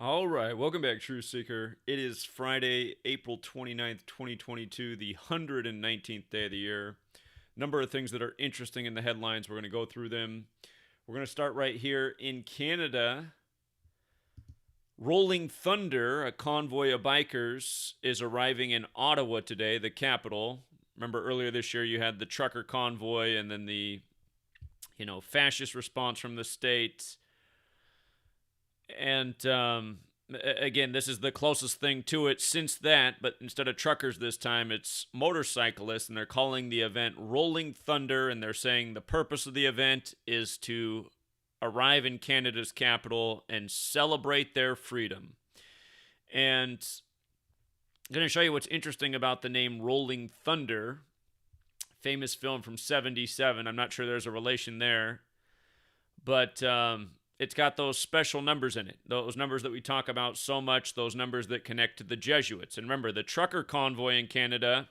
All right, welcome back, Truth Seeker. It is Friday, April 29th, 2022, the 119th day of the year. Number of things that are interesting in the headlines. We're going to go through them. We're going to start right here in Canada. Rolling Thunder, a convoy of bikers, is arriving in Ottawa today, the capital. Remember earlier this year you had the trucker convoy and then the, fascist response from the state. And again, this is the closest thing to it since that, but instead of truckers this time, it's motorcyclists, and they're calling the event Rolling Thunder, and they're saying the purpose of the event is to arrive in Canada's capital and celebrate their freedom. And I'm going to show you what's interesting about the name Rolling Thunder. Famous film from 77. I'm not sure there's a relation there. But it's got those special numbers in it. Those numbers that we talk about so much, those numbers that connect to the Jesuits. And remember, the trucker convoy in Canada,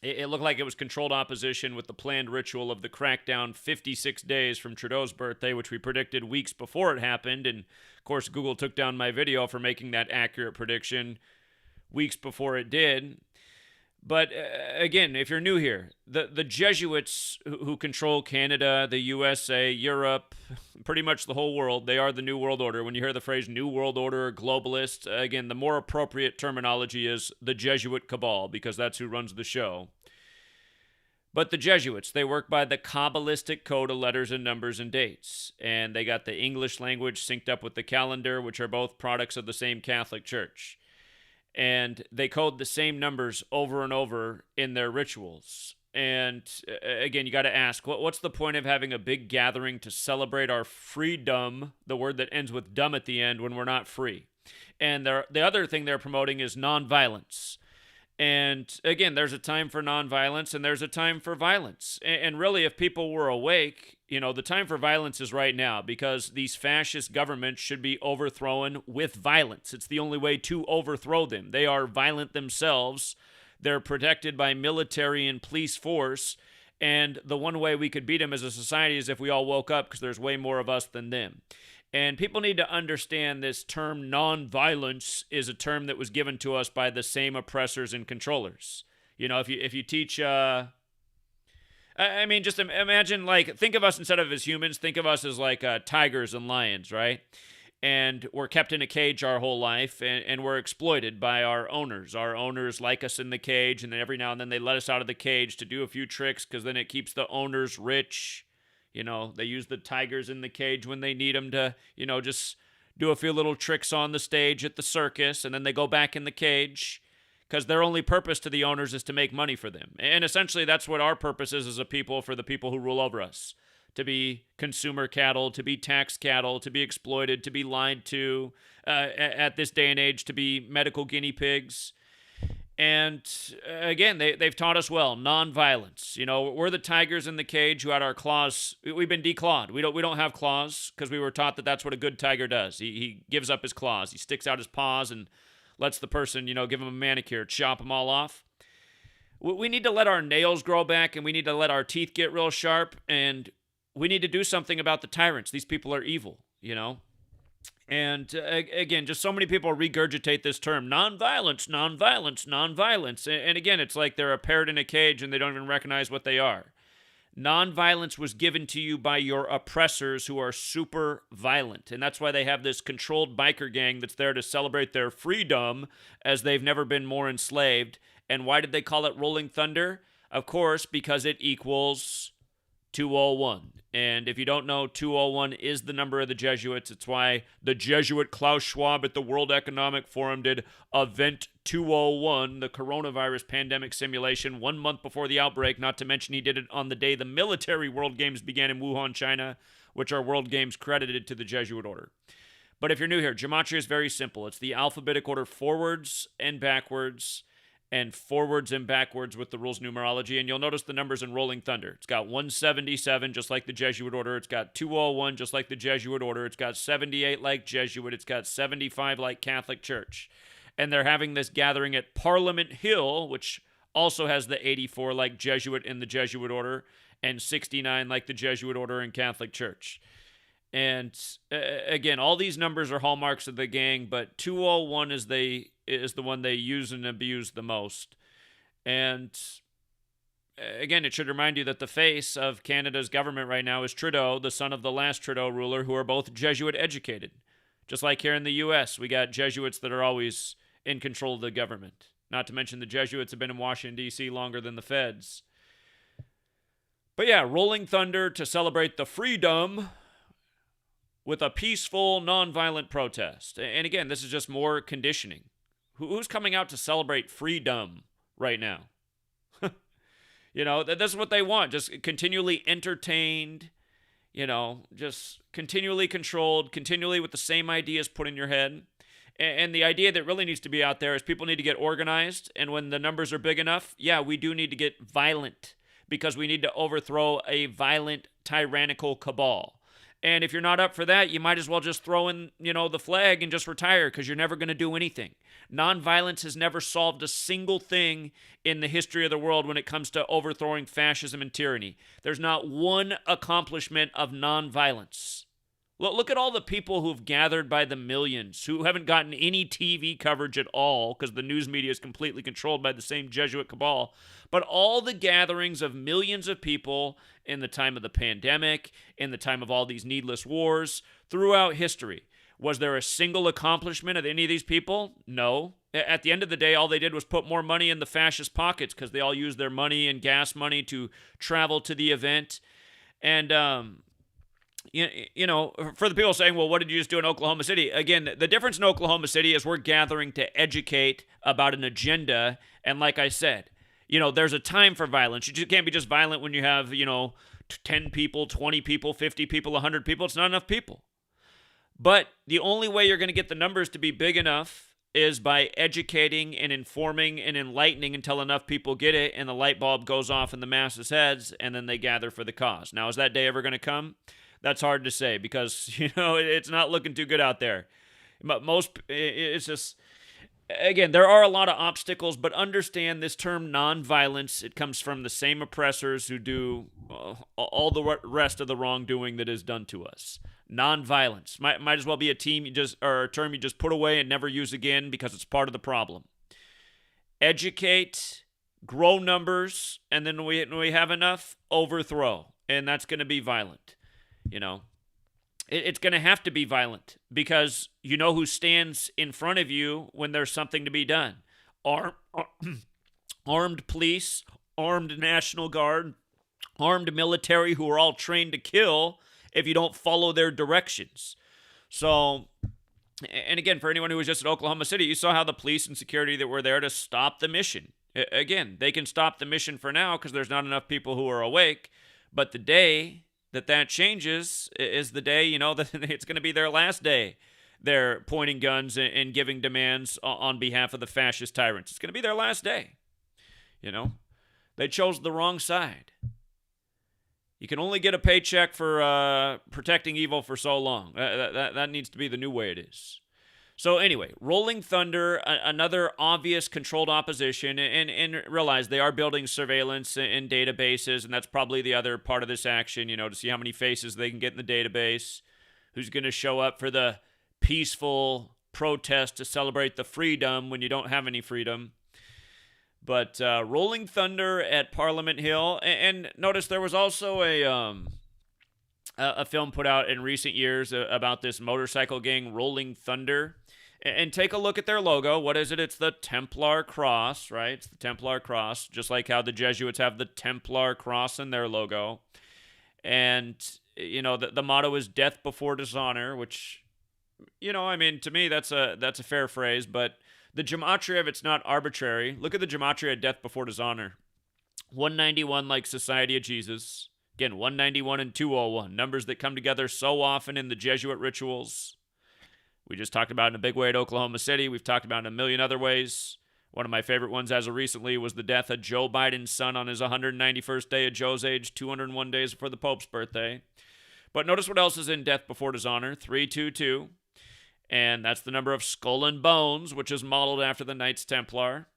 it looked like it was controlled opposition with the planned ritual of the crackdown 56 days from Trudeau's birthday, which we predicted weeks before it happened. And, of course, Google took down my video for making that accurate prediction weeks before it did. But again, if you're new here, the Jesuits who control Canada, the USA, Europe, pretty much the whole world, they are the New World Order. When you hear the phrase New World Order or globalist, again, the more appropriate terminology is the Jesuit cabal, because that's who runs the show. But the Jesuits, they work by the Kabbalistic code of letters and numbers and dates. And they got the English language synced up with the calendar, which are both products of the same Catholic Church. And they code the same numbers over and over in their rituals. And again, you got to ask, what's the point of having a big gathering to celebrate our freedom, the word that ends with dumb at the end, when we're not free? And the other thing they're promoting is nonviolence. And again, there's a time for nonviolence and there's a time for violence. And really, if people were awake, the time for violence is right now, because these fascist governments should be overthrown with violence. It's the only way to overthrow them. They are violent themselves. They're protected by military and police force. And the one way we could beat them as a society is if we all woke up, because there's way more of us than them. And people need to understand this term nonviolence is a term that was given to us by the same oppressors and controllers. If you teach, just imagine, think of us instead of as humans, think of us as tigers and lions, right? And we're kept in a cage our whole life, and we're exploited by our owners. Our owners like us in the cage, and then every now and then they let us out of the cage to do a few tricks, because then it keeps the owners rich. They use the tigers in the cage when they need them to, just do a few little tricks on the stage at the circus, and then they go back in the cage, because their only purpose to the owners is to make money for them. And essentially that's what our purpose is as a people, for the people who rule over us. To be consumer cattle, to be tax cattle, to be exploited, to be lied to, at this day and age, to be medical guinea pigs. And again, they've taught us well, nonviolence. We're the tigers in the cage who had our claws. We've been declawed. We don't have claws, because we were taught that that's what a good tiger does. He gives up his claws. He sticks out his paws and lets the person, give him a manicure, chop them all off. We need to let our nails grow back, and we need to let our teeth get real sharp, and we need to do something about the tyrants. These people are evil, And again, just so many people regurgitate this term, nonviolence, nonviolence, nonviolence. And again, it's like they're a parrot in a cage and they don't even recognize what they are. Nonviolence was given to you by your oppressors, who are super violent. And that's why they have this controlled biker gang that's there to celebrate their freedom, as they've never been more enslaved. And why did they call it Rolling Thunder? Of course, because it equals 201. And if you don't know, 201 is the number of the Jesuits. It's why the Jesuit Klaus Schwab at the World Economic Forum did Event 201, the coronavirus pandemic simulation, 1 month before the outbreak. Not to mention he did it on the day the military World Games began in Wuhan, China, which are World Games credited to the Jesuit order. But if you're new here, Gematria is very simple. It's the alphabetic order forwards and backwards, and forwards and backwards with the rules numerology. And you'll notice the numbers in Rolling Thunder. It's got 177, just like the Jesuit order. It's got 201, just like the Jesuit order. It's got 78 like Jesuit. It's got 75 like Catholic Church. And they're having this gathering at Parliament Hill, which also has the 84 like Jesuit in the Jesuit order, and 69 like the Jesuit order and Catholic Church. And again, all these numbers are hallmarks of the gang, but 201 is the one they use and abuse the most. And again, it should remind you that the face of Canada's government right now is Trudeau, the son of the last Trudeau ruler, who are both Jesuit educated. Just like here in the U.S., we got Jesuits that are always in control of the government. Not to mention the Jesuits have been in Washington, D.C. longer than the feds. But yeah, rolling thunder to celebrate the freedom with a peaceful, nonviolent protest. And again, this is just more conditioning. Who's coming out to celebrate freedom right now? You know, that's what they want. Just continually entertained, you know, just continually controlled, continually with the same ideas put in your head. And the idea that really needs to be out there is people need to get organized. And when the numbers are big enough, yeah, we do need to get violent because we need to overthrow a violent, tyrannical cabal. And if you're not up for that, you might as well just throw in, you know, the flag and just retire because you're never going to do anything. Nonviolence has never solved a single thing in the history of the world when it comes to overthrowing fascism and tyranny. There's not one accomplishment of nonviolence. Look at all the people who've gathered by the millions, who haven't gotten any TV coverage at all because the news media is completely controlled by the same Jesuit cabal. But all the gatherings of millions of people in the time of the pandemic, in the time of all these needless wars, throughout history. Was there a single accomplishment of any of these people? No. At the end of the day, all they did was put more money in the fascist pockets because they all used their money and gas money to travel to the event. And, you know, for the people saying, well, what did you just do in Oklahoma City? Again, the difference in Oklahoma City is we're gathering to educate about an agenda. And like I said, you know, there's a time for violence. You just can't be just violent when you have, you know, 10 people, 20 people, 50 people, 100 people. It's not enough people. But the only way you're going to get the numbers to be big enough is by educating and informing and enlightening until enough people get it and the light bulb goes off in the masses' heads and then they gather for the cause. Now, is that day ever going to come? That's hard to say because, you know, it's not looking too good out there. But it's just, again, there are a lot of obstacles, but understand this term nonviolence, it comes from the same oppressors who do all the rest of the wrongdoing that is done to us. Nonviolence might as well be a term you just put away and never use again because it's part of the problem. Educate, grow numbers, and then when we have enough, overthrow, and that's going to be violent. You know, it's going to have to be violent because you know who stands in front of you when there's something to be done. Armed police, armed National Guard, armed military who are all trained to kill if you don't follow their directions. So, and again, for anyone who was just at Oklahoma City, you saw how the police and security that were there to stop the mission. Again, they can stop the mission for now because there's not enough people who are awake, but the day that changes is the day, you know, that it's going to be their last day. They're pointing guns and giving demands on behalf of the fascist tyrants. It's going to be their last day. You know, they chose the wrong side. You can only get a paycheck for protecting evil for so long. That needs to be the new way it is. So anyway, Rolling Thunder, another obvious controlled opposition, and realize they are building surveillance and databases, and that's probably the other part of this action, you know, to see how many faces they can get in the database, who's going to show up for the peaceful protest to celebrate the freedom when you don't have any freedom. But Rolling Thunder at Parliament Hill, and notice there was also a film put out in recent years about this motorcycle gang, Rolling Thunder. And take a look at their logo. What is it? It's the Templar Cross, right? It's the Templar Cross, just like how the Jesuits have the Templar Cross in their logo. And, you know, the motto is death before dishonor, which, you know, I mean, to me, that's a fair phrase. But the gematria of it's not arbitrary. Look at the gematria of death before dishonor. 191 like Society of Jesus. Again, 191 and 201, numbers that come together so often in the Jesuit rituals. We just talked about in a big way at Oklahoma City. We've talked about in a million other ways. One of my favorite ones as of recently was the death of Joe Biden's son on his 191st day of Joe's age, 201 days before the Pope's birthday. But notice what else is in death before dishonor, 322. And that's the number of skull and bones, which is modeled after the Knights Templar.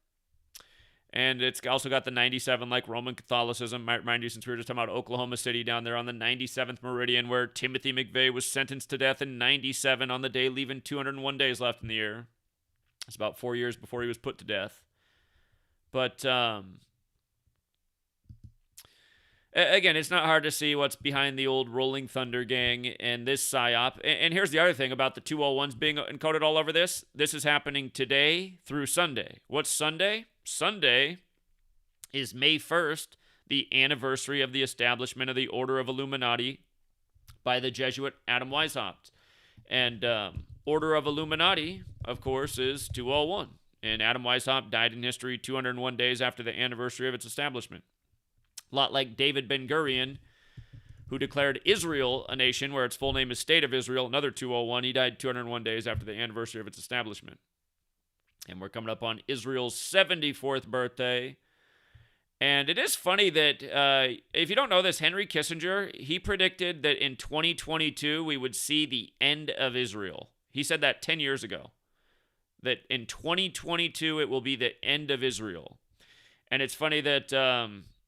And it's also got the 97 like Roman Catholicism. Might remind you, since we were just talking about Oklahoma City down there on the 97th meridian, where Timothy McVeigh was sentenced to death in 97 on the day leaving 201 days left in the year. It's about 4 years before he was put to death. But again, it's not hard to see what's behind the old Rolling Thunder gang and this PSYOP. And here's the other thing about the 201s being encoded all over this. This is happening today through Sunday. What's Sunday? Sunday is May 1st, the anniversary of the establishment of the Order of Illuminati by the Jesuit Adam Weishaupt. And Order of Illuminati, of course, is 201. And Adam Weishaupt died in history 201 days after the anniversary of its establishment. A lot like David Ben-Gurion, who declared Israel a nation where its full name is State of Israel, another 201. He died 201 days after the anniversary of its establishment. And we're coming up on Israel's 74th birthday. And it is funny that, if you don't know this, Henry Kissinger, he predicted that in 2022 we would see the end of Israel. He said that 10 years ago, that in 2022 it will be the end of Israel. And it's funny that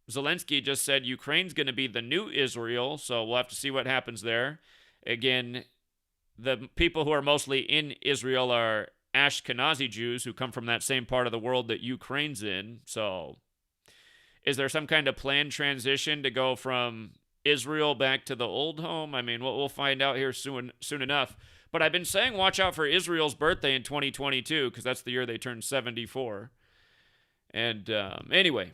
Zelensky just said Ukraine's going to be the new Israel, so we'll have to see what happens there. Again, the people who are mostly in Israel are Ashkenazi Jews who come from that same part of the world that Ukraine's in. So is there some kind of planned transition to go from Israel back to the old home? I mean, we'll find out here soon enough. But I've been saying watch out for Israel's birthday in 2022 because that's the year they turned 74. And anyway,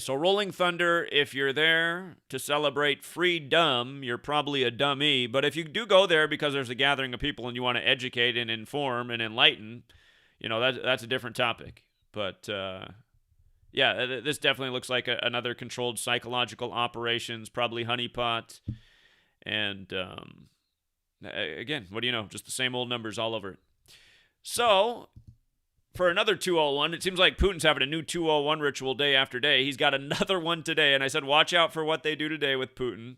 so Rolling Thunder, if you're there to celebrate freedom, you're probably a dummy. But if you do go there because there's a gathering of people and you want to educate and inform and enlighten, you know, that's a different topic. But yeah, this definitely looks like another controlled psychological operations, probably honeypot. And again, what do you know? Just the same old numbers all over it. So for another 201, it seems like Putin's having a new 201 ritual day after day. He's got another one today, and I said watch out for what they do today with Putin.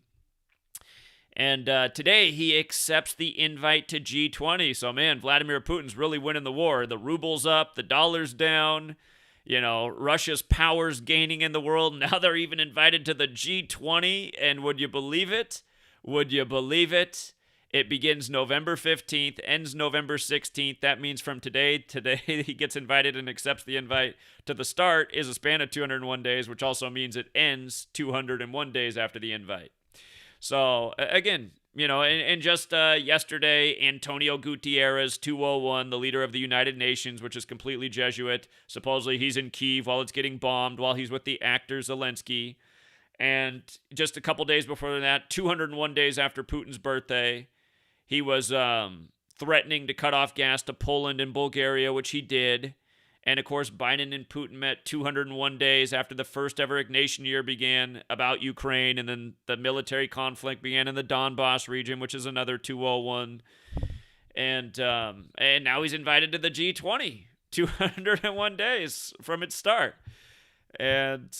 And today he accepts the invite to G20. So, man, Vladimir Putin's really winning the war. The ruble's up, the dollar's down. You know, Russia's power's gaining in the world. Now they're even invited to the G20, and would you believe it? Would you believe it? It begins November 15th, ends November 16th. That means from today he gets invited and accepts the invite to the start is a span of 201 days, which also means it ends 201 days after the invite. So, again, you know, and just yesterday, Antonio Guterres, 201, the leader of the United Nations, which is completely Jesuit. Supposedly he's in Kyiv while it's getting bombed, while he's with the actor Zelensky. And just a couple days before that, 201 days after Putin's birthday, he was threatening to cut off gas to Poland and Bulgaria, which he did. And, of course, Biden and Putin met 201 days after the first ever Ignatian year began about Ukraine. And then the military conflict began in the Donbass region, which is another 201. And now he's invited to the G20, 201 days from its start. And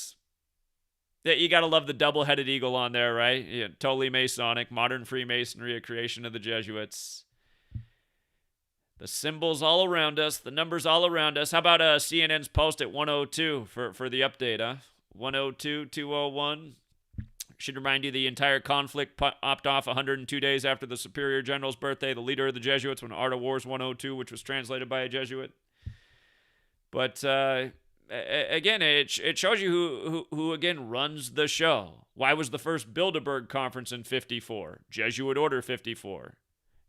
you got to love the double-headed eagle on there, right? Yeah, totally Masonic, modern Freemasonry, a creation of the Jesuits. The symbols all around us, the numbers all around us. How about CNN's post at 102 for the update, huh? 102, 201. Should remind you the entire conflict popped off 102 days after the Superior General's birthday, the leader of the Jesuits, when Art of War's 102, which was translated by a Jesuit. But again, it shows you who again runs the show. Why was the first Bilderberg conference in 54? Jesuit Order 54.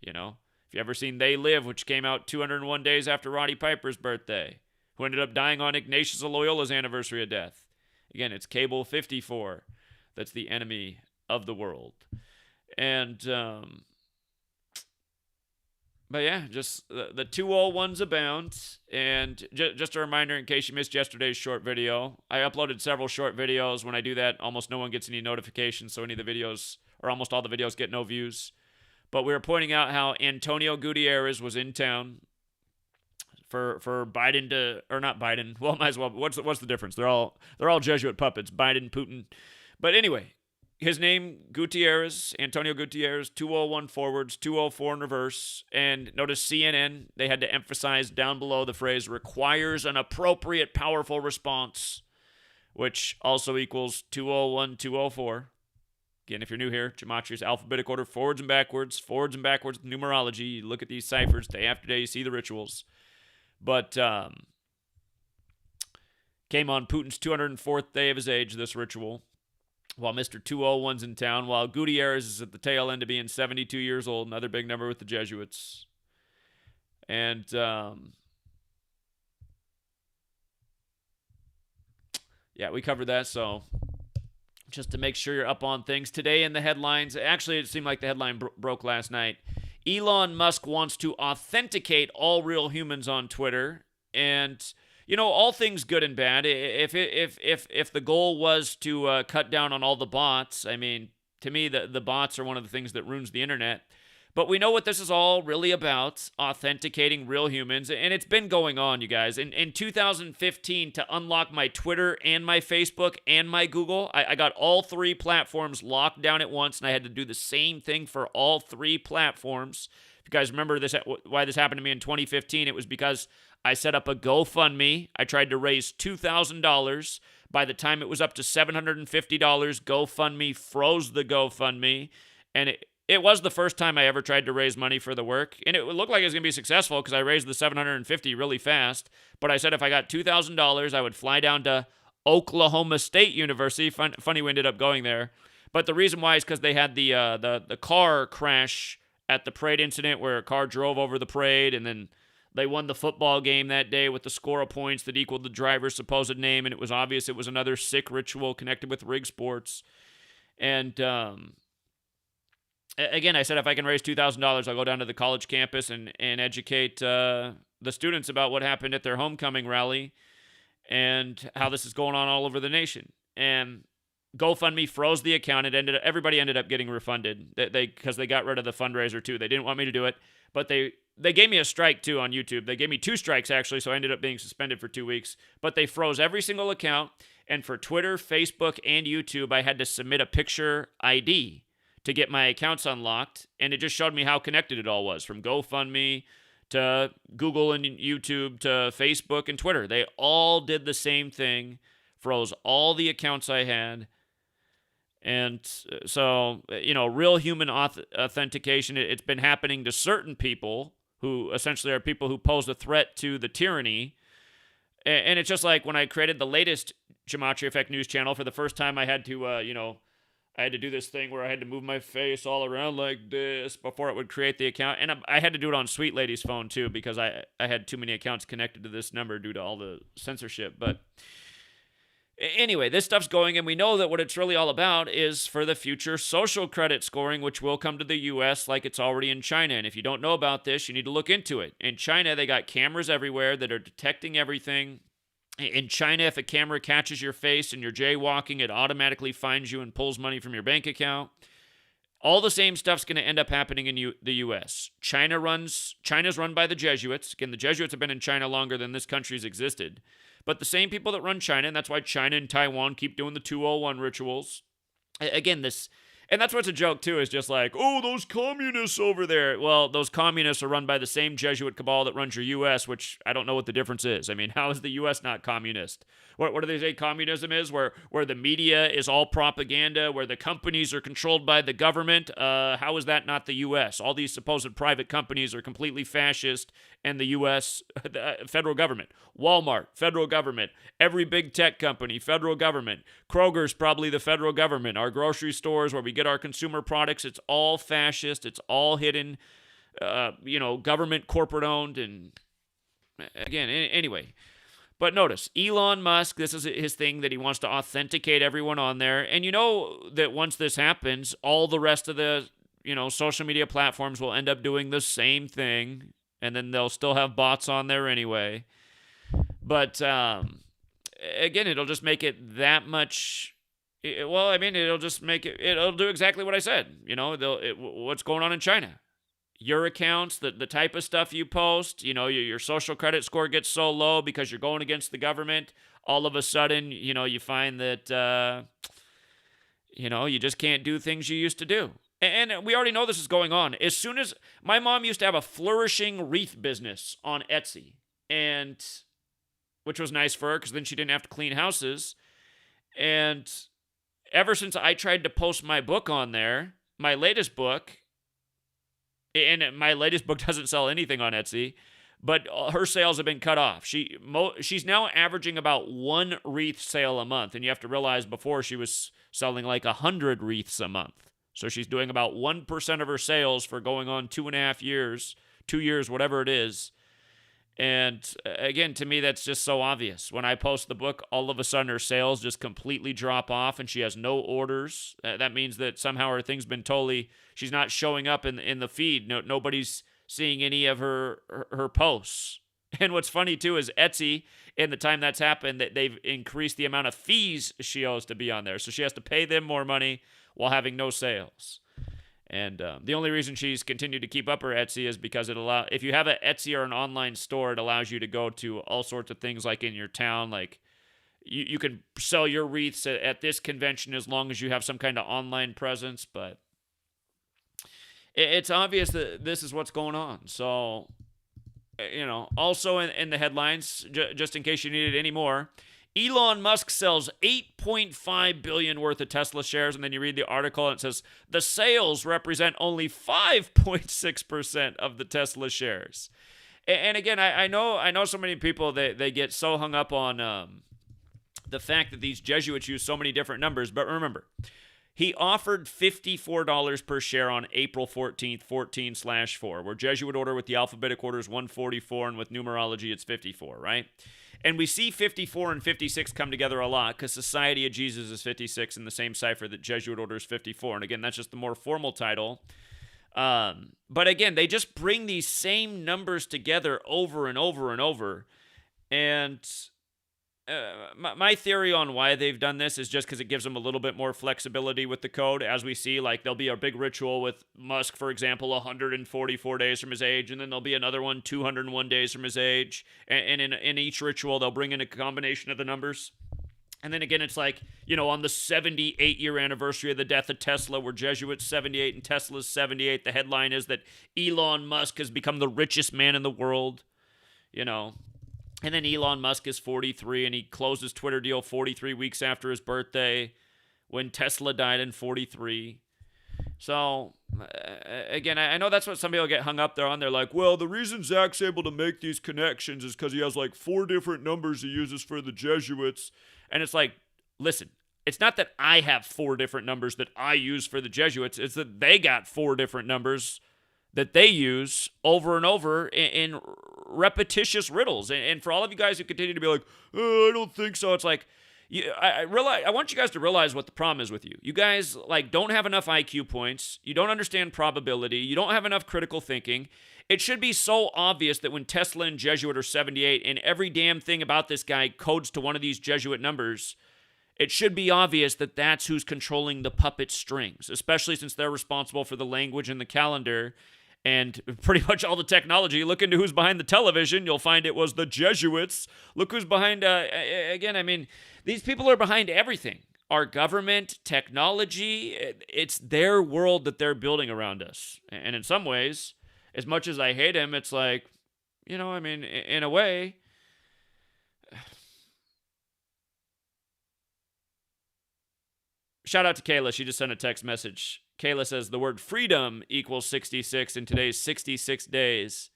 You know, if you ever seen They Live, which came out 201 days after Roddy Piper's birthday, who ended up dying on Ignatius of Loyola's anniversary of death. Again, it's Cable 54 that's the enemy of the world. And but yeah, just the 201s abound. And just a reminder, in case you missed yesterday's short video, I uploaded several short videos. When I do that, almost no one gets any notifications, so any of the videos, or almost all the videos, get no views. But we were pointing out how Antonio Guterres was in town for Biden to, or not Biden, well, might as well, what's the difference? They're all Jesuit puppets, Biden, Putin. But anyway, his name, Gutierrez, Antonio Gutierrez, 201 forwards, 204 in reverse. And notice CNN, they had to emphasize down below the phrase requires an appropriate, powerful response, which also equals 201, 204. Again, if you're new here, Gematria's alphabetic order, forwards and backwards numerology. You look at these ciphers day after day, you see the rituals. But came on Putin's 204th day of his age, this ritual, while Mr. 201's in town, while Gutierrez is at the tail end of being 72 years old, another big number with the Jesuits. And yeah, we covered that, so just to make sure you're up on things. Today in the headlines, actually it seemed like the headline broke last night. Elon Musk wants to authenticate all real humans on Twitter, and all things good and bad. If the goal was to cut down on all the bots, I mean, to me the bots are one of the things that ruins the internet. But we know what this is all really about, authenticating real humans. And it's been going on, you guys. In 2015, to unlock my Twitter and my Facebook and my Google, I got all three platforms locked down at once, and I had to do the same thing for all three platforms. If you guys remember this, why this happened to me in 2015, it was because I set up a GoFundMe. I tried to raise $2,000. By the time it was up to $750, GoFundMe froze the GoFundMe, and it was the first time I ever tried to raise money for the work, and it looked like it was going to be successful because I raised the $750 really fast. But I said if I got $2,000, I would fly down to Oklahoma State University. Funny we ended up going there. But the reason why is because they had the car crash at the parade incident where a car drove over the parade, and then they won the football game that day with the score of points that equaled the driver's supposed name, and it was obvious it was another sick ritual connected with rig sports. And again, I said if I can raise $2,000, I'll go down to the college campus and educate the students about what happened at their homecoming rally and how this is going on all over the nation. And GoFundMe froze the account. Everybody ended up getting refunded because they got rid of the fundraiser too. They didn't want me to do it, but they gave me a strike too on YouTube. They gave me 2 strikes actually, so I ended up being suspended for 2 weeks. But they froze every single account. And for Twitter, Facebook, and YouTube, I had to submit a picture ID to get my accounts unlocked, and it just showed me how connected it all was, from GoFundMe to Google and YouTube to Facebook and Twitter. They all did the same thing, froze all the accounts I had. And so, real human authentication, it's been happening to certain people who essentially are people who pose a threat to the tyranny. And it's just like when I created the latest Gematria Effect News channel, for the first time I had to, I had to do this thing where I had to move my face all around like this before it would create the account. And I had to do it on Sweet Lady's phone too because I had too many accounts connected to this number due to all the censorship. But anyway, this stuff's going, and we know that what it's really all about is for the future social credit scoring, which will come to the U.S. like it's already in China. And if you don't know about this, you need to look into it. In China, they got cameras everywhere that are detecting everything. In China, if a camera catches your face and you're jaywalking, it automatically finds you and pulls money from your bank account. All the same stuff's going to end up happening in the U.S. China's run by the Jesuits. Again, the Jesuits have been in China longer than this country's existed. But the same people that run China, and that's why China and Taiwan keep doing the 201 rituals. Again, and that's what's a joke too, is just like, oh, those communists over there. Well, those communists are run by the same Jesuit cabal that runs your U.S., which I don't know what the difference is. I mean, how is the U.S. not communist? What do they say communism is? Where the media is all propaganda, where the companies are controlled by the government. How is that not the U.S.? All these supposed private companies are completely fascist, and the U.S., the federal government, Walmart, federal government, every big tech company, federal government, Kroger's probably the federal government, our grocery stores where we get our consumer products, it's all fascist, it's all hidden, government, corporate owned, and again, anyway. But notice, Elon Musk, this is his thing that he wants to authenticate everyone on there. And you know that once this happens, all the rest of the, social media platforms will end up doing the same thing. And then they'll still have bots on there anyway. But, again, it'll just make it that much. It'll just make it, it'll do exactly what I said. What's going on in China? Your accounts, the type of stuff you post, your social credit score gets so low because you're going against the government. All of a sudden, you find that, You just can't do things you used to do. And we already know this is going on. As soon as my mom used to have a flourishing wreath business on Etsy, and which was nice for her because then she didn't have to clean houses. And ever since I tried to post my book on there, my latest book, and my latest book doesn't sell anything on Etsy, but her sales have been cut off. She's now averaging about one wreath sale a month, and you have to realize before she was selling like 100 wreaths a month. So she's doing about 1% of her sales for going on 2.5 years, 2 years, whatever it is. And again, to me, that's just so obvious. When I post the book, all of a sudden her sales just completely drop off and she has no orders. That means that somehow her thing's been she's not showing up in the feed. Nobody's seeing any of her posts. And what's funny too is Etsy, in the time that's happened, that they've increased the amount of fees she owes to be on there. So she has to pay them more money while having no sales. And the only reason she's continued to keep up her Etsy is because if you have an Etsy or an online store, it allows you to go to all sorts of things like in your town. Like you can sell your wreaths at this convention as long as you have some kind of online presence. But it's obvious that this is what's going on. So, also in the headlines, just in case you needed any more, Elon Musk sells $8.5 billion worth of Tesla shares, and then you read the article and it says the sales represent only 5.6% of the Tesla shares. And again, I know so many people they get so hung up on the fact that these Jesuits use so many different numbers, but remember, he offered $54 per share on April 14th, 14/4, where Jesuit order with the alphabetic order is 144, and with numerology it's 54, right? And we see 54 and 56 come together a lot because Society of Jesus is 56 in the same cipher that Jesuit order is 54. And again, that's just the more formal title. But again, they just bring these same numbers together over and over and over. And my theory on why they've done this is just because it gives them a little bit more flexibility with the code. As we see, like there'll be a big ritual with Musk, for example, 144 days from his age, and then there'll be another one 201 days from his age. And in each ritual, they'll bring in a combination of the numbers. And then again, it's like, on the 78-year anniversary of the death of Tesla, where Jesuit's 78 and Tesla's 78, the headline is that Elon Musk has become the richest man in the world, And then Elon Musk is 43, and he closed his Twitter deal 43 weeks after his birthday when Tesla died in 43. So, again, I know that's what some people get hung up there on. They're like, well, the reason Zach's able to make these connections is because he has like 4 different numbers he uses for the Jesuits. And it's like, listen, it's not that I have 4 different numbers that I use for the Jesuits. It's that they got 4 different numbers that they use over and over in repetitious riddles. And for all of you guys who continue to be like, oh, I don't think so, it's like, I want you guys to realize what the problem is with you. You guys don't have enough IQ points. You don't understand probability. You don't have enough critical thinking. It should be so obvious that when Tesla and Jesuit are 78 and every damn thing about this guy codes to one of these Jesuit numbers, it should be obvious that that's who's controlling the puppet strings, especially since they're responsible for the language and the calendar and pretty much all the technology. Look into who's behind the television. You'll find it was the Jesuits. Look who's behind, these people are behind everything. Our government, technology, it's their world that they're building around us. And in some ways, as much as I hate him, it's like, in a way, shout out to Kayla. She just sent a text message. Kayla says the word freedom equals 66 in today's 66 days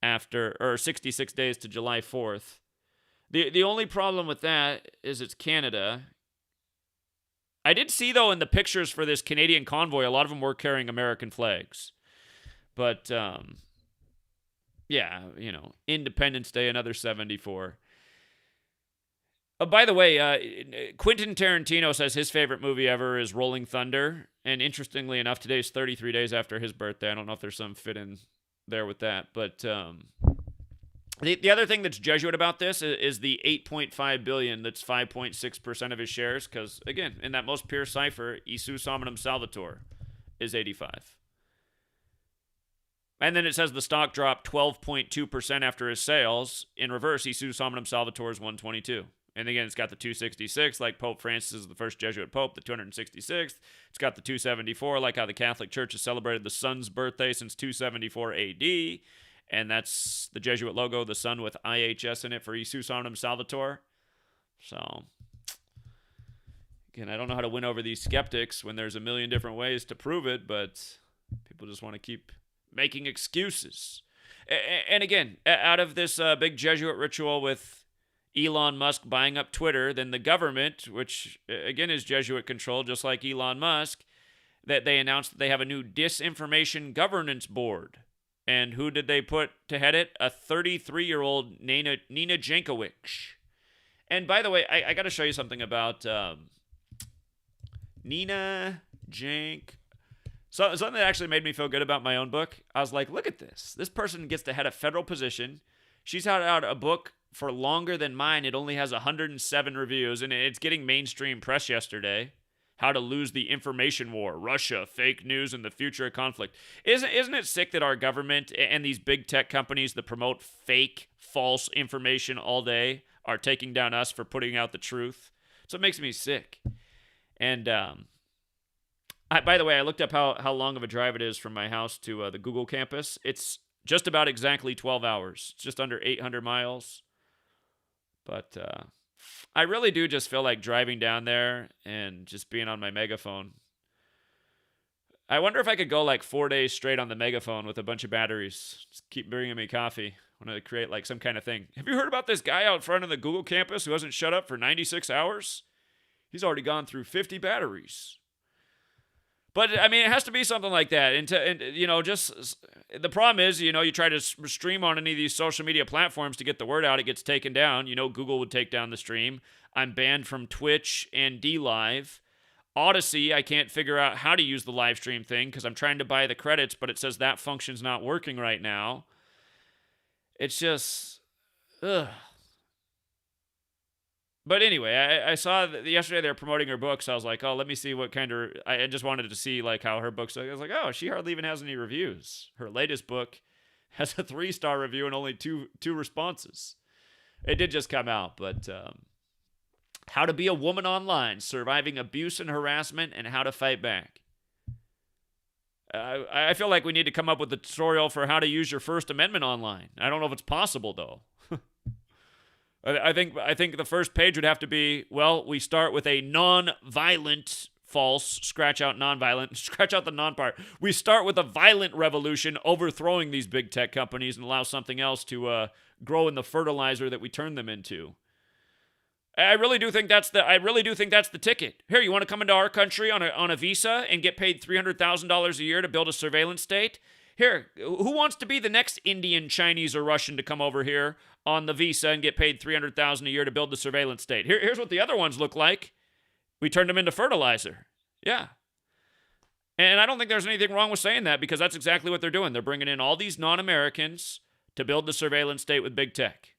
66 days to July 4th. The only problem with that is it's Canada. I did see, though, in the pictures for this Canadian convoy, a lot of them were carrying American flags. But, Independence Day, another 74. By the way, Quentin Tarantino says his favorite movie ever is Rolling Thunder. And interestingly enough, today's 33 days after his birthday. I don't know if there's some fit in there with that. But the other thing that's Jesuit about this is the $8.5 billion that's 5.6% of his shares. Because, again, in that most pure cipher, Isus Hominum Salvator is 85. And then it says the stock dropped 12.2% after his sales. In reverse, Isus Hominum Salvator is 122. And again, it's got the 266, like Pope Francis is the first Jesuit pope, the 266th. It's got the 274, like how the Catholic Church has celebrated the sun's birthday since 274 AD. And that's the Jesuit logo, the sun with IHS in it for Jesus Anum Salvator. So, again, I don't know how to win over these skeptics when there's a million different ways to prove it, but people just want to keep making excuses. And again, out of this big Jesuit ritual with Elon Musk buying up Twitter, then the government, which again is Jesuit controlled, just like Elon Musk, that they announced that they have a new disinformation governance board. And who did they put to head it? A 33-year-old Nina Jankowicz. And by the way, I got to show you something about Nina Jank. Something that actually made me feel good about my own book. I was like, look at this. This person gets to head a federal position. She's had out a book for longer than mine. It only has 107 reviews, and it's getting mainstream press yesterday. How to Lose the Information War, Russia, Fake News, and the Future of Conflict. Isn't it sick that our government and these big tech companies that promote fake, false information all day are taking down us for putting out the truth? So it makes me sick. And by the way, I looked up how long of a drive it is from my house to the Google campus. It's just about exactly 12 hours. It's just under 800 miles. But I really do just feel like driving down there and just being on my megaphone. I wonder if I could go like 4 days straight on the megaphone with a bunch of batteries. Just keep bringing me coffee. I want to create like some kind of thing. Have you heard about this guy out front of the Google campus who hasn't shut up for 96 hours? He's already gone through 50 batteries. But, I mean, it has to be something like that. And you know, just the problem is, you know, you try to stream on any of these social media platforms to get the word out, it gets taken down. You know, Google would take down the stream. I'm banned from Twitch and DLive. Odyssey, I can't figure out how to use the live stream thing because I'm trying to buy the credits, but it says that function's not working right now. It's just, ugh. But anyway, I saw that yesterday they were promoting her books. I was like, oh, let me see what kind of... I just wanted to see like how her books... I was like, oh, she hardly even has any reviews. Her latest book has a 3-star review and only two responses. It did just come out, but... How to Be a Woman Online, Surviving Abuse and Harassment, and How to Fight Back. I feel like we need to come up with a tutorial for how to use your First Amendment online. I don't know if it's possible, though. I think the first page would have to be, well, we start with a non-violent, false, scratch out non-violent, scratch out the non-part. We start with a violent revolution, overthrowing these big tech companies and allow something else to grow in the fertilizer that we turn them into. I really do think that's the ticket. Here, you want to come into our country on a visa and get paid $300,000 a year to build a surveillance state? Here, who wants to be the next Indian, Chinese, or Russian to come over here on the visa and get paid $300,000 a year to build the surveillance state? Here's what the other ones look like. We turned them into fertilizer. Yeah. And I don't think there's anything wrong with saying that because that's exactly what they're doing. They're bringing in all these non-Americans to build the surveillance state with big tech.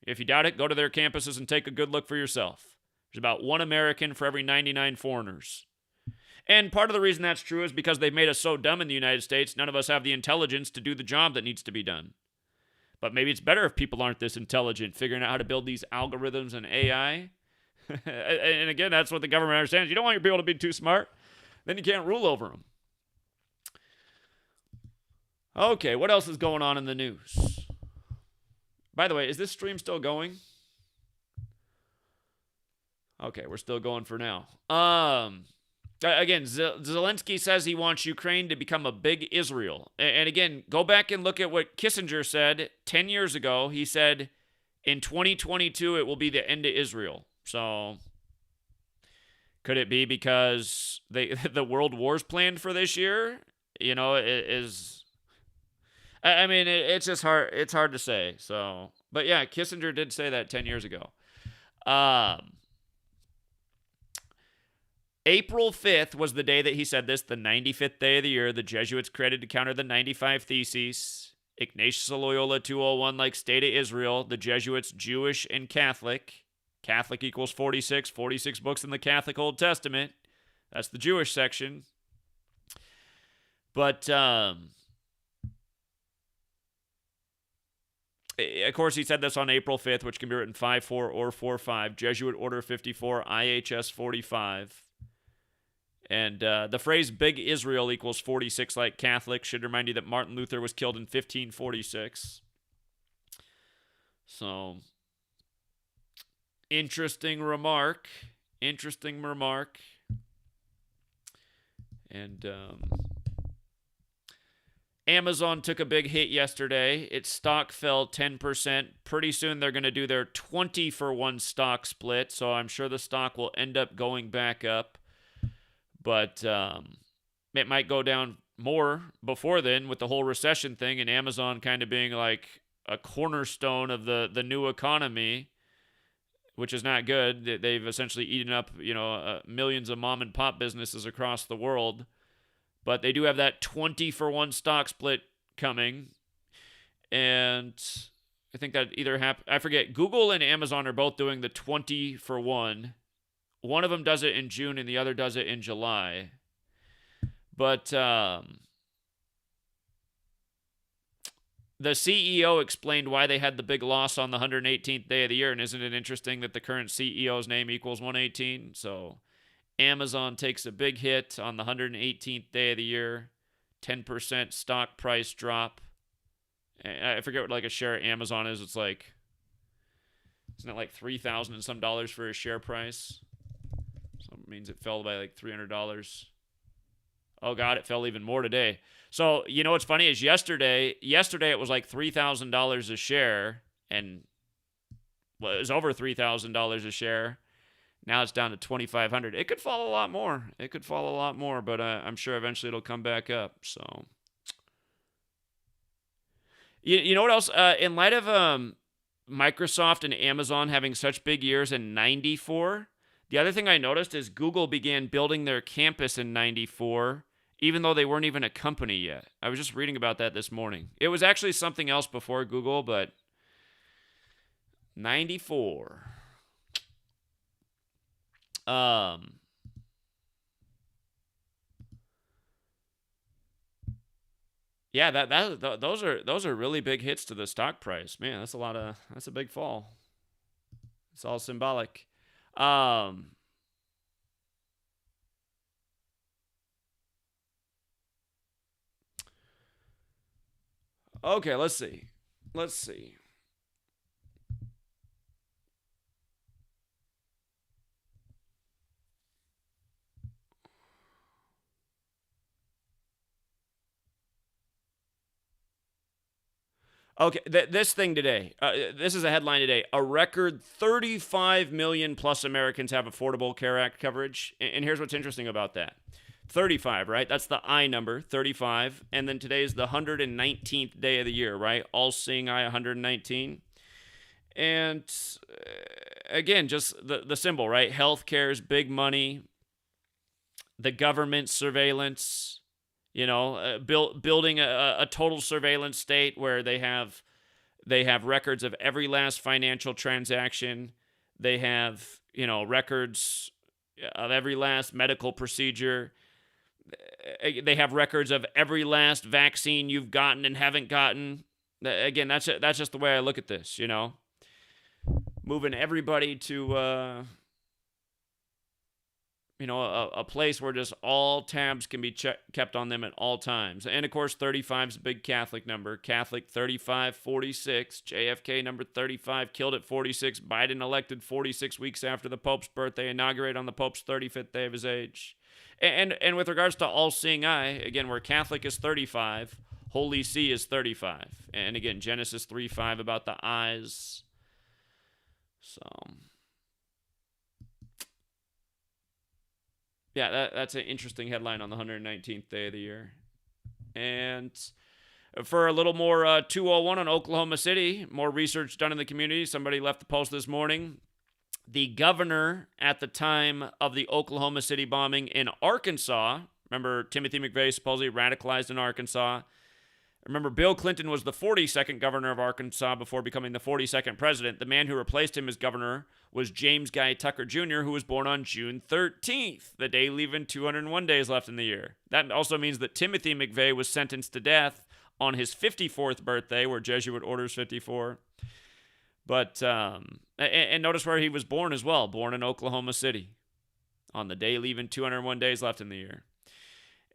If you doubt it, go to their campuses and take a good look for yourself. There's about 1 American for every 99 foreigners. And part of the reason that's true is because they've made us so dumb in the United States, none of us have the intelligence to do the job that needs to be done. But maybe it's better if people aren't this intelligent, figuring out how to build these algorithms and AI. And again, that's what the government understands. You don't want your people to be too smart, then you can't rule over them. Okay, what else is going on in the news? By the way, is this stream still going? Okay, we're still going for now. Again, Zelensky says he wants Ukraine to become a big Israel. And again, go back and look at what Kissinger said 10 years ago. He said, in 2022, it will be the end of Israel. So, could it be because the world war's planned for this year? You know, I mean, it's just hard. It's hard to say. So, but yeah, Kissinger did say that 10 years ago. April 5th was the day that he said this, the 95th day of the year. The Jesuits created to counter the 95 Theses. Ignatius of Loyola 201, like State of Israel. The Jesuits, Jewish and Catholic. Catholic equals 46. 46 books in the Catholic Old Testament. That's the Jewish section. But, Of course, he said this on April 5th, which can be written 54 or 45, Jesuit Order 54, IHS 45. And the phrase big Israel equals 46 like Catholics should remind you that Martin Luther was killed in 1546. So, interesting remark. Interesting remark. And Amazon took a big hit yesterday. Its stock fell 10%. Pretty soon they're going to do their 20-for-1 stock split, so I'm sure the stock will end up going back up. But it might go down more before then with the whole recession thing and Amazon kind of being like a cornerstone of the new economy, which is not good. They've essentially eaten up, millions of mom and pop businesses across the world. But they do have that 20-for-1 stock split coming. And I think that either I forget, Google and Amazon are both doing the 20-for-1. One of them does it in June and the other does it in July. But the CEO explained why they had the big loss on the 118th day of the year. And isn't it interesting that the current CEO's name equals 118? So Amazon takes a big hit on the 118th day of the year, 10% stock price drop. I forget what like a share of Amazon is. It's like, isn't it like $3,000 and some dollars for a share price? So it means it fell by like $300. Oh God, it fell even more today. So you know what's funny is yesterday it was like $3,000 a share, and it was over $3,000 a share. Now it's down to $2,500. It could fall a lot more. But I'm sure eventually it'll come back up. So, you know what else? In light of Microsoft and Amazon having such big years in '94, the other thing I noticed is Google began building their campus in '94, even though they weren't even a company yet. I was just reading about that this morning. It was actually something else before Google, but '94. Yeah, those are really big hits to the stock price. Man, that's a big fall. It's all symbolic. Okay, let's see. Okay, this thing today, this is a headline today. A record 35 million plus Americans have Affordable Care Act coverage. And here's what's interesting about that. 35, right? That's the I number, 35. And then today is the 119th day of the year, right? All seeing eye, 119. And again, just the symbol, right? Healthcare is big money. The government surveillance, building a total surveillance state where they have records of every last financial transaction. They have, records of every last medical procedure. They have records of every last vaccine you've gotten and haven't gotten. Again, that's just the way I look at this, moving everybody to a place where just all tabs can be kept on them at all times. And of course, 35 is a big Catholic number. Catholic 35, 46. JFK number 35, killed at 46. Biden elected 46 weeks after the Pope's birthday, inaugurated on the Pope's 35th day of his age. And with regards to all seeing eye, again, where Catholic is 35, Holy See is 35. And again, Genesis 3:5 about the eyes. So yeah, that's an interesting headline on the 119th day of the year. And for a little more 201 on Oklahoma City, more research done in the community. Somebody left the post this morning. The governor at the time of the Oklahoma City bombing in Arkansas, remember Timothy McVeigh supposedly radicalized in Arkansas. Remember, Bill Clinton was the 42nd governor of Arkansas before becoming the 42nd president. The man who replaced him as governor was James Guy Tucker Jr., who was born on June 13th, the day leaving 201 days left in the year. That also means that Timothy McVeigh was sentenced to death on his 54th birthday, where Jesuit orders 54. But, and notice where he was born as well. Born in Oklahoma City on the day leaving 201 days left in the year.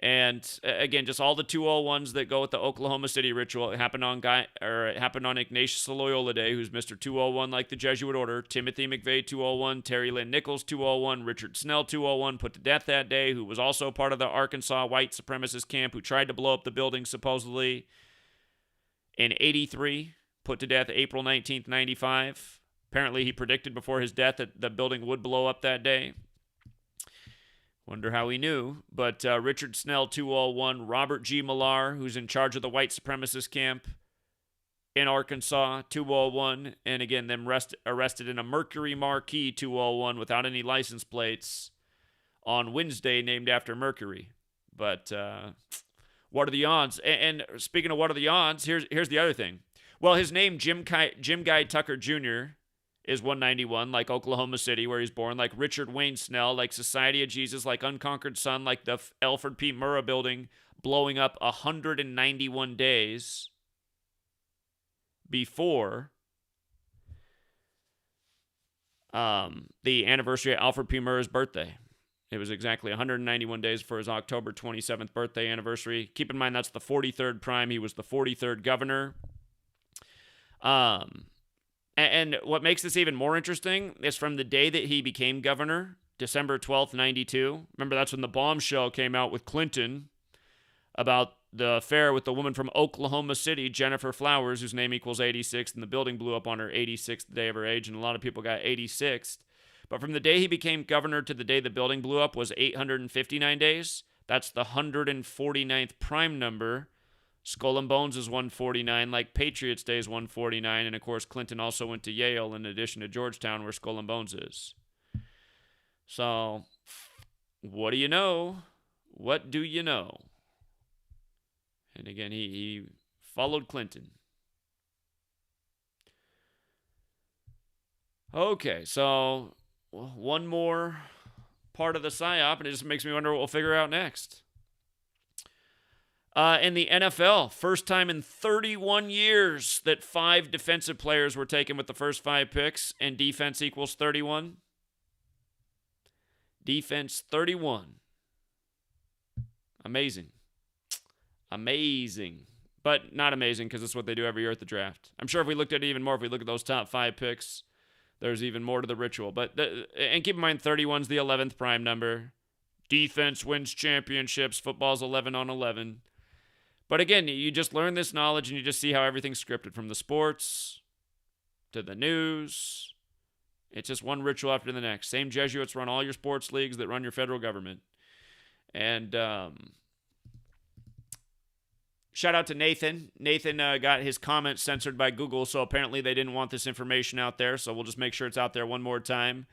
And again, just all the 201s that go with the Oklahoma City ritual. It happened on Ignatius Loyola Day, who's Mr. 201 like the Jesuit order. Timothy McVeigh 201, Terry Lynn Nichols 201, Richard Snell 201 put to death that day, who was also part of the Arkansas white supremacist camp who tried to blow up the building supposedly in 83, put to death April 19th, 95. Apparently he predicted before his death that the building would blow up that day. Wonder how he knew. But Richard Snell, 201. Robert G. Millar, who's in charge of the white supremacist camp in Arkansas, 201. And again, them arrested in a Mercury Marquis 201 without any license plates on Wednesday, named after Mercury. But what are the odds? And speaking of what are the odds, here's the other thing. Well, his name, Jim Guy Tucker Jr., is 191, like Oklahoma City, where he's born, like Richard Wayne Snell, like Society of Jesus, like Unconquered Sun, like the Alfred P. Murrah building blowing up 191 days before the anniversary of Alfred P. Murrah's birthday. It was exactly 191 days for his October 27th birthday anniversary. Keep in mind, that's the 43rd prime. He was the 43rd governor. And what makes this even more interesting is from the day that he became governor, December 12th, 92. Remember, that's when the bombshell came out with Clinton about the affair with the woman from Oklahoma City, Jennifer Flowers, whose name equals 86, and the building blew up on her 86th day of her age, and a lot of people got 86th. But from the day he became governor to the day the building blew up was 859 days. That's the 149th prime number. Skull and Bones is 149, like Patriots Day is 149, and of course Clinton also went to Yale in addition to Georgetown, where Skull and Bones is. So, what do you know? What do you know? And again, he followed Clinton. Okay, so one more part of the PSYOP, and it just makes me wonder what we'll figure out next. In the NFL, first time in 31 years that 5 defensive players were taken with the first 5 picks, and defense equals 31. Defense 31. Amazing. Amazing. But not amazing, because it's what they do every year at the draft. I'm sure if we looked at it even more, if we look at those top 5 picks, there's even more to the ritual. And keep in mind, 31's the 11th prime number. Defense wins championships. Football's 11 on 11. But again, you just learn this knowledge and you just see how everything's scripted, from the sports to the news. It's just one ritual after the next. Same Jesuits run all your sports leagues that run your federal government. And shout out to Nathan. Nathan got his comments censored by Google, so apparently they didn't want this information out there, so we'll just make sure it's out there one more time.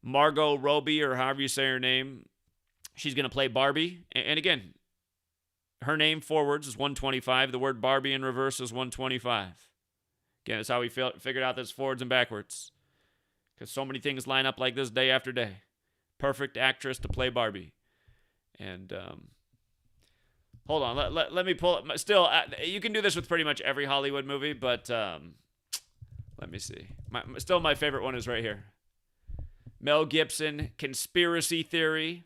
Margot Robbie, or however you say her name, she's going to play Barbie. And again, her name forwards is 125. The word Barbie in reverse is 125. Again, that's how we figured out this forwards and backwards. Because so many things line up like this day after day. Perfect actress to play Barbie. And hold on, let me pull up. Still, you can do this with pretty much every Hollywood movie, but let me see. Still, my favorite one is right here. Mel Gibson, Conspiracy Theory.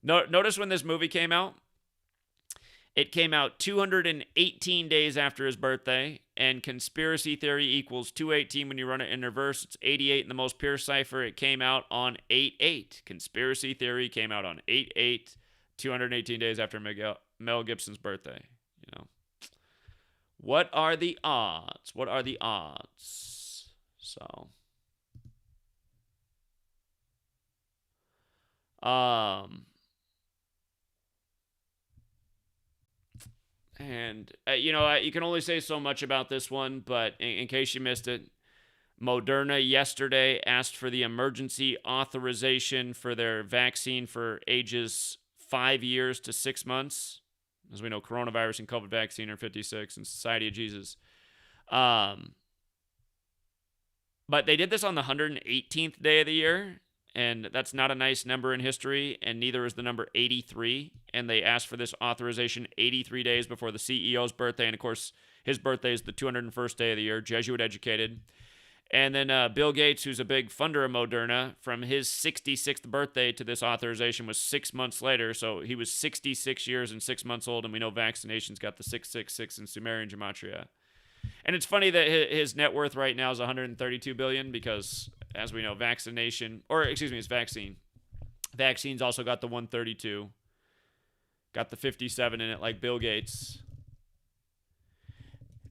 Notice when this movie came out. It came out 218 days after his birthday, and Conspiracy Theory equals 218 when you run it in reverse. It's 88 in the most pure cipher. It came out on 8/8. Conspiracy Theory came out on 8/8, 218 days after Mel Gibson's birthday. You know, what are the odds? What are the odds? So, and, you can only say so much about this one, but in case you missed it, Moderna yesterday asked for the emergency authorization for their vaccine for ages 5 years to 6 months. As we know, coronavirus and COVID vaccine are 56 and Society of Jesus. But they did this on the 118th day of the year, and that's not a nice number in history, and neither is the number 83. And they asked for this authorization 83 days before the CEO's birthday, and of course, his birthday is the 201st day of the year, Jesuit educated. And then Bill Gates, who's a big funder of Moderna, from his 66th birthday to this authorization was 6 months later. So he was 66 years and 6 months old, and we know vaccinations got the 666 in Sumerian Gematria. And it's funny that his net worth right now is 132 billion because, as we know, it's vaccine. Vaccines also got the 132, got the 57 in it, like Bill Gates.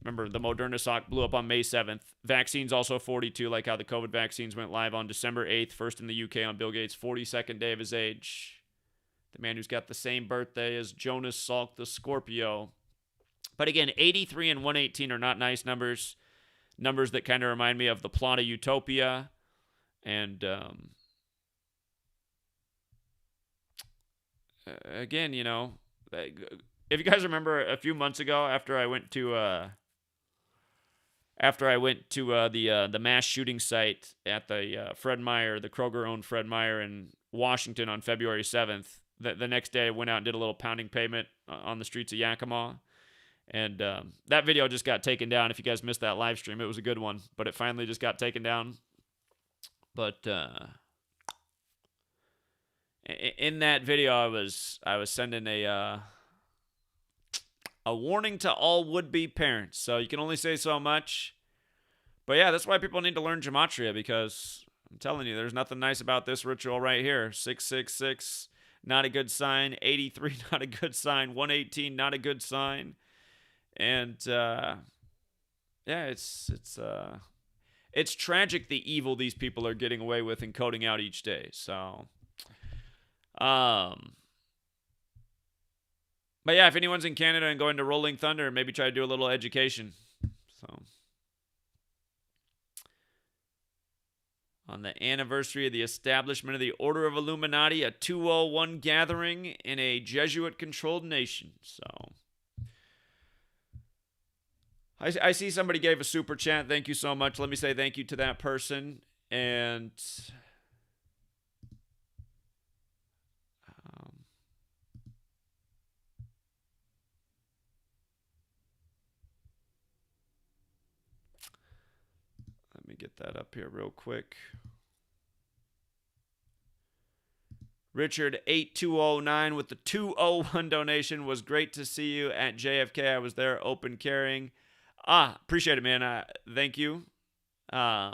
Remember, the Moderna stock blew up on May 7th. Vaccines also 42, like how the COVID vaccines went live on December 8th, first in the UK on Bill Gates' 42nd day of his age. The man who's got the same birthday as Jonas Salk the Scorpio. But again, 83 and 118 are not nice numbers. Numbers that kind of remind me of the plot of Utopia. And again, you know, if you guys remember a few months ago after I went to the mass shooting site at the Fred Meyer, the Kroger-owned Fred Meyer in Washington on February 7th, the next day I went out and did a little pounding pavement on the streets of Yakima. And that video just got taken down. If you guys missed that live stream, it was a good one, but it finally just got taken down. But in that video, I was sending a warning to all would-be parents. So you can only say so much. But yeah, that's why people need to learn Gematria, because I'm telling you, there's nothing nice about this ritual right here. 666, not a good sign. 83, not a good sign. 118, not a good sign. And yeah, it's tragic the evil these people are getting away with and coding out each day. So, but yeah, if anyone's in Canada and going to Rolling Thunder, maybe try to do a little education. So, on the anniversary of the establishment of the Order of Illuminati, a 201 gathering in a Jesuit-controlled nation. So, I see somebody gave a super chat. Thank you so much. Let me say thank you to that person. And let me get that up here real quick. Richard 8209 with the 201 donation. Was great to see you at JFK. I was there open carrying. Appreciate it, man. Thank you. You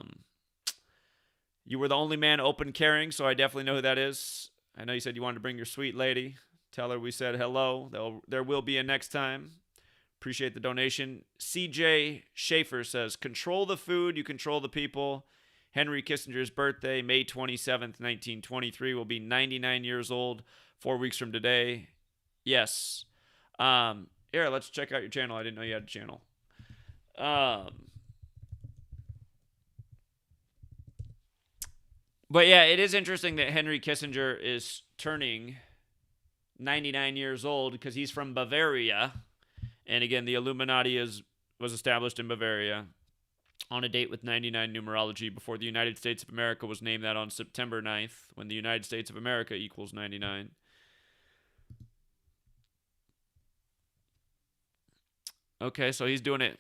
were the only man open carrying, so I definitely know who that is. I know you said you wanted to bring your sweet lady. Tell her we said hello. There will be a next time. Appreciate the donation. CJ Schaefer says, control the food, you control the people. Henry Kissinger's birthday, May 27th, 1923, will be 99 years old, 4 weeks from today. Yes. Here, let's check out your channel. I didn't know you had a channel. But yeah, it is interesting that Henry Kissinger is turning 99 years old because he's from Bavaria. And again, the Illuminati was established in Bavaria on a date with 99 numerology before the United States of America was named that on September 9th, when the United States of America equals 99. Okay, so he's doing it.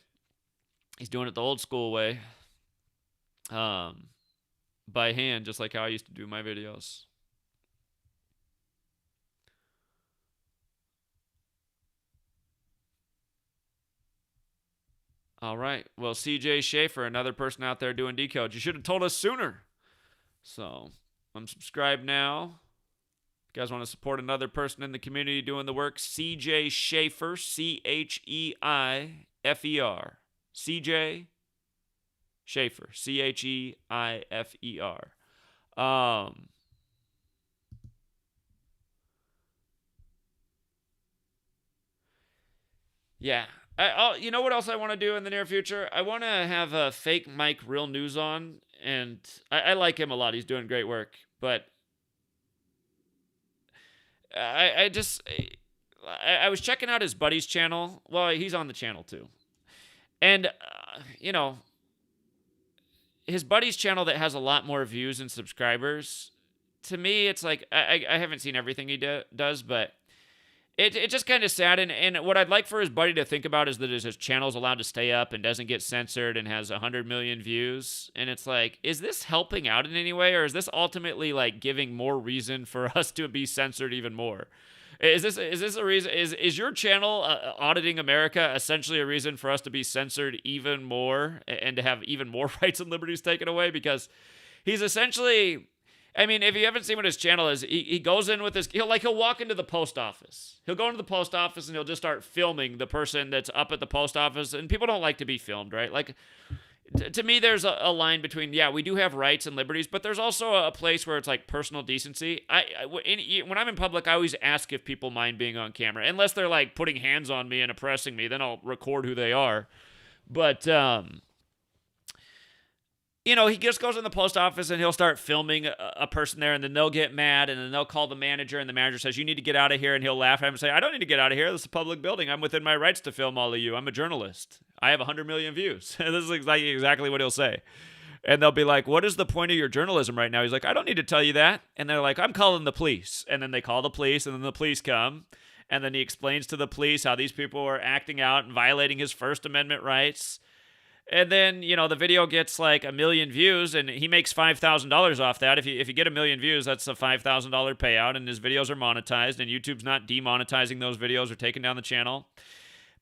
He's doing it the old school way. By hand, just like how I used to do my videos. All right. Well, CJ Schaefer, another person out there doing decodes. You should have told us sooner. So, unsubscribe now. If you guys want to support another person in the community doing the work, CJ Schaefer, C-H-E-I-F-E-R. CJ Schaefer, C-H-E-I-F-E-R. Yeah. You know what else I want to do in the near future? I want to have a fake Mike Real News on, and I like him a lot. He's doing great work, but I was checking out his buddy's channel. Well, he's on the channel too, and you know, his buddy's channel that has a lot more views and subscribers to me, it's like, I haven't seen everything he does, but it's just kind of sad. And what I'd like for his buddy to think about is that his channel's allowed to stay up and doesn't get censored and has 100 million views. And it's like, is this helping out in any way? Or is this ultimately like giving more reason for us to be censored even more? Is this a reason? Is your channel, Auditing America, essentially a reason for us to be censored even more and to have even more rights and liberties taken away? Because he's essentially, I mean, if you haven't seen what his channel is, he goes in with he'll walk into the post office. He'll go into the post office and he'll just start filming the person that's up at the post office. And people don't like to be filmed, right? Like, to me, there's a line between, yeah, we do have rights and liberties, but there's also a place where it's like personal decency. When I'm in public, I always ask if people mind being on camera, unless they're like putting hands on me and oppressing me. Then I'll record who they are. But he just goes in the post office and he'll start filming a person there, and then they'll get mad, and then they'll call the manager, and the manager says, "You need to get out of here," and he'll laugh at him and say, "I don't need to get out of here. This is a public building. I'm within my rights to film all of you. I'm a journalist. I have 100 million views." This is exactly what he'll say. And they'll be like, "What is the point of your journalism right now?" He's like, "I don't need to tell you that." And they're like, "I'm calling the police." And then they call the police, and then the police come. And then he explains to the police how these people are acting out and violating his First Amendment rights. And then, the video gets like 1 million views, and he makes $5,000 off that. If you get 1 million views, that's a $5,000 payout, and his videos are monetized, and YouTube's not demonetizing those videos or taking down the channel.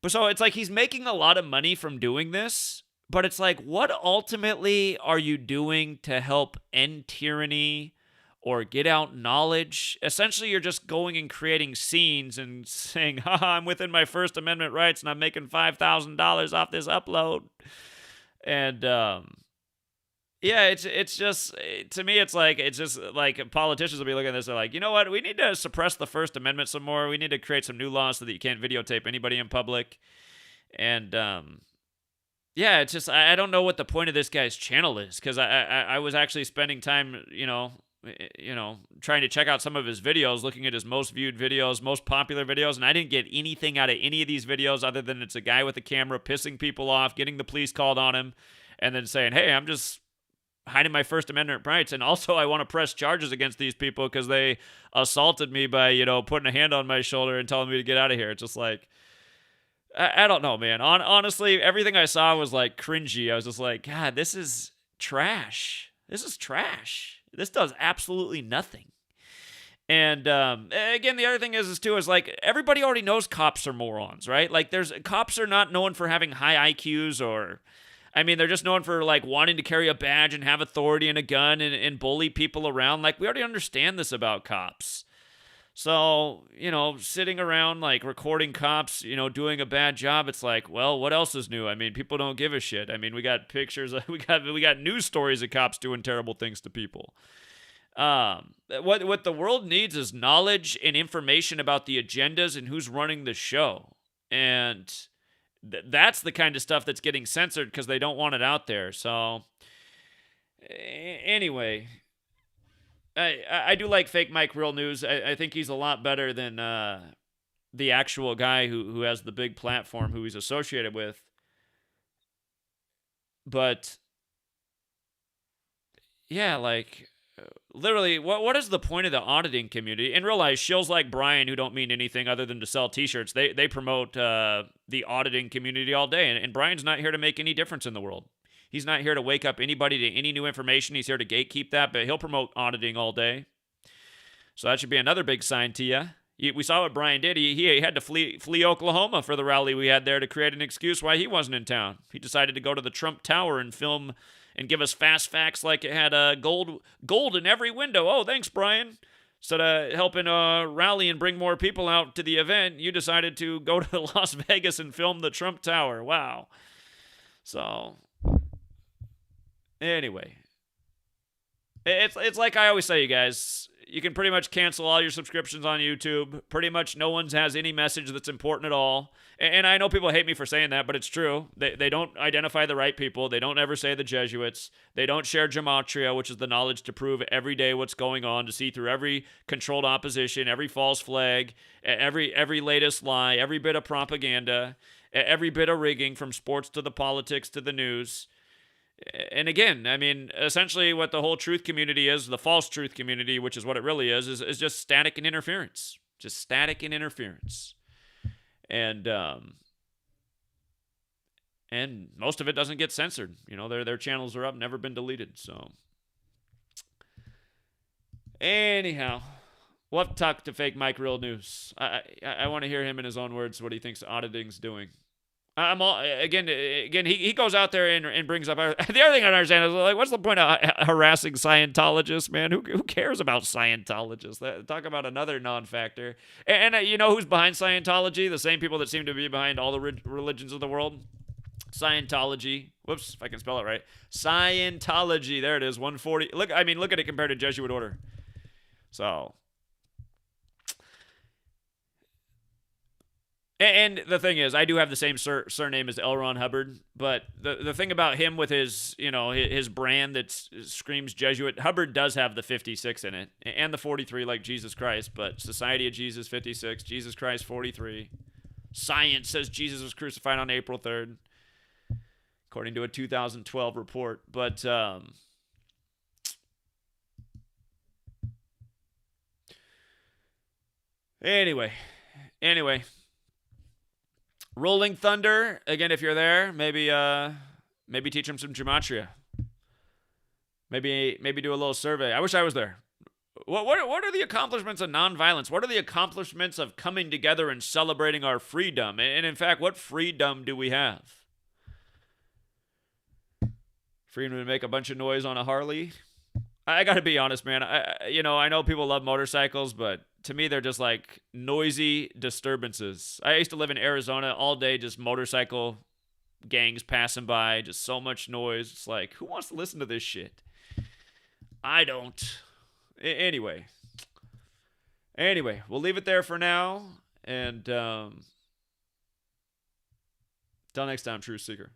But so it's like he's making a lot of money from doing this, but it's like, what ultimately are you doing to help end tyranny or get out knowledge? Essentially, you're just going and creating scenes and saying, "I'm within my First Amendment rights, and I'm making $5,000 off this upload." And it's just, to me, it's just like politicians will be looking at this. They're like, you know what? We need to suppress the First Amendment some more. We need to create some new laws so that you can't videotape anybody in public. And it's just, I don't know what the point of this guy's channel is, because I was actually spending time, trying to check out some of his videos, looking at his most viewed videos, most popular videos, and I didn't get anything out of any of these videos other than it's a guy with a camera pissing people off, getting the police called on him, and then saying, "Hey, I'm just hiding my First Amendment rights, and also I want to press charges against these people because they assaulted me by, putting a hand on my shoulder and telling me to get out of here." It's just like, I don't know, man. Honestly, everything I saw was like cringy. I was just like, God, this is trash. This is trash. This does absolutely nothing. And again, the other thing is like, everybody already knows cops are morons, right? Like, cops are not known for having high IQs, or, I mean, they're just known for like wanting to carry a badge and have authority and a gun and bully people around. Like, we already understand this about cops. So, sitting around like recording cops, doing a bad job, it's like, well, what else is new? I mean, people don't give a shit. I mean, we got pictures, we got news stories of cops doing terrible things to people. What the world needs is knowledge and information about the agendas and who's running the show. And that's the kind of stuff that's getting censored because they don't want it out there. So anyway, I do like Fake Mike Real News. I think he's a lot better than the actual guy who has the big platform, who he's associated with. But yeah, like, literally, what is the point of the auditing community? And realize shills like Brian, who don't mean anything other than to sell t-shirts, they promote the auditing community all day. And Brian's not here to make any difference in the world. He's not here to wake up anybody to any new information. He's here to gatekeep that, but he'll promote auditing all day. So that should be another big sign to you. We saw what Brian did. He had to flee Oklahoma for the rally we had there to create an excuse why he wasn't in town. He decided to go to the Trump Tower and film and give us fast facts like it had gold in every window. Oh, thanks, Brian. Instead of helping rally and bring more people out to the event, you decided to go to Las Vegas and film the Trump Tower. Wow. So anyway, it's like I always say, you guys, you can pretty much cancel all your subscriptions on YouTube. Pretty much no one has any message that's important at all. And I know people hate me for saying that, but it's true. They don't identify the right people. They don't ever say the Jesuits. They don't share Gematria, which is the knowledge to prove every day what's going on, to see through every controlled opposition, every false flag, every latest lie, every bit of propaganda, every bit of rigging, from sports to the politics to the news. And again, I mean, essentially what the whole truth community is, the false truth community, which is what it really is just static and interference. Just static and interference. And most of it doesn't get censored. Their channels are up, never been deleted. So anyhow, we'll have to talk to Fake Mike Real News. I want to hear him in his own words what he thinks auditing's doing. I'm all again. He goes out there and brings up the other thing I don't understand is like, what's the point of harassing Scientologists, man? Who cares about Scientologists? Talk about another non-factor. And you know who's behind Scientology? The same people that seem to be behind all the religions of the world. Scientology. Whoops, if I can spell it right. Scientology. There it is. 140. Look at it compared to Jesuit order. So. And the thing is, I do have the same surname as L. Ron Hubbard, but the thing about him with his, his brand that screams Jesuit, Hubbard does have the 56 in it, and the 43 like Jesus Christ, but Society of Jesus 56, Jesus Christ 43. Science says Jesus was crucified on April 3rd, according to a 2012 report. But anyway. Rolling Thunder, again, if you're there, maybe teach them some gematria. Maybe do a little survey. I wish I was there. What are the accomplishments of nonviolence? What are the accomplishments of coming together and celebrating our freedom? And in fact, what freedom do we have? Freedom to make a bunch of noise on a Harley? I got to be honest, man. I know people love motorcycles, but to me, they're just like noisy disturbances. I used to live in Arizona all day, just motorcycle gangs passing by, just so much noise. It's like, who wants to listen to this shit? I don't. Anyway, we'll leave it there for now. And till next time, Truth Seeker.